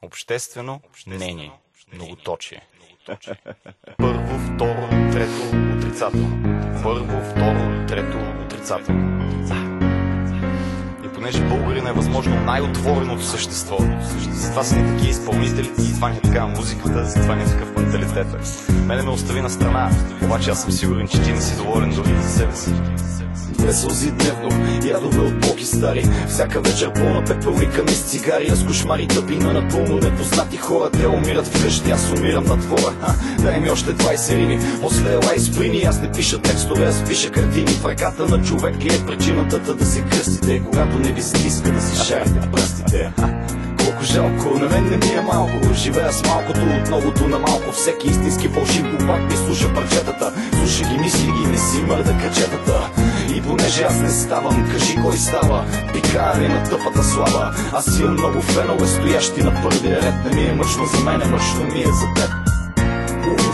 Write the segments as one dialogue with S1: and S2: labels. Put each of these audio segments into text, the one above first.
S1: Обществено мнение. Многоточие. Първо, второ, трето, отрицателно. Първо, второ, трето, отрицателно. И понеже българин е възможно най-отвореното същество, затова са ни такива изпълнители, затова ни е такава музиката, затова ни е такъв менталитет. Мене ме остави на страна, обаче аз съм сигурен, че ти не си доволен дори за себе си.
S2: Две сълзи дневно, ядове от боки стари. Всяка вечер пълна пепелника ми с цигари. Аз кошмари тъпи на напълно непознати хора. Те умират вкъщи, аз умирам на двора. Дай ми още 20 рими, после ела и сприни. Аз не пиша текстове, аз пиша картини. В ръката на човек ли е причината да се кръстите, когато не ви стиска да си шарите пръстите. Колко жалко, на мен не ми е малко. Живея с малкото от многото на малко. Всеки истински фалшив глупак ми слуша парчетата. Слуша ги, мисли ги, не си мърда качетата. И понеже аз не ставам, кажи кой става. Пикари на тъпата слава. Аз имам много фенове, стоящи на първия ред. Не ми е мъчно за мене, мъчно ми е за теб.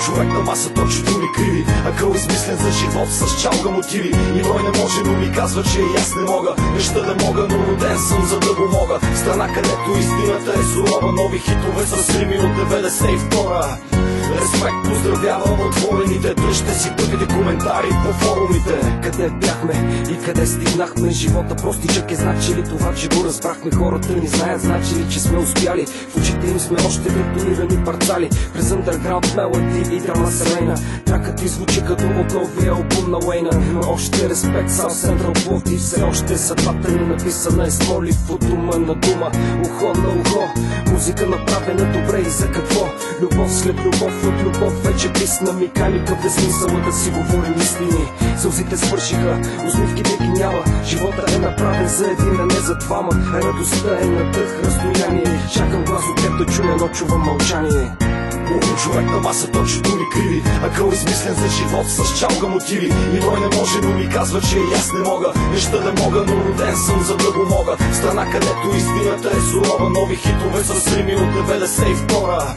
S2: Човек на масата очите ми криви, акъл измислен за живот с чалга мотиви. И той не може, но ми казва, че и аз не мога. Не ще да мога, но роден съм за да го мога. Страна, където истината е сурова. Нови хитове с рими от 92-а. Респект, поздравявам отворените. Дръжте си първите коментари по форумите.
S3: Къде бяхме и къде стигнахме? Живота простичък е, значи ли това, че го разбрахме? Хората не знаят, значи ли, че сме успяли? В очите им сме още бетонирани парцали. През underground мелоди и драма семейна. Тракът ти звучи като от новия албум на Уейна. Но още респект, South Central Пловдив. Все още съдбата ни написана е с молив от дума на дума, ухо на ухо. Музика направена добре и за какво? Любов след любов, от любов вече писна ми. Никакъв е смисъла да си говорим истини. Сълзите свършиха, усмивките ги няма. Живота е направен за един, а не за двама. Радостта е на дъх, разстояние. Чакам глас от теб да чуя, но чувам мълчание.
S2: Човек на масата очито ми криви, акъл измислен за живот с чалга мотиви. И той не може, но ми казва, че и аз не мога. Не ще да мога, но роден съм за да го мога. В страна, където истината е сурова. Нови хитове с рими от 92-а.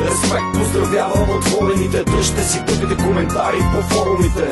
S2: Респект, поздравявам отворените. Дръжте си тъпите коментари по форумите.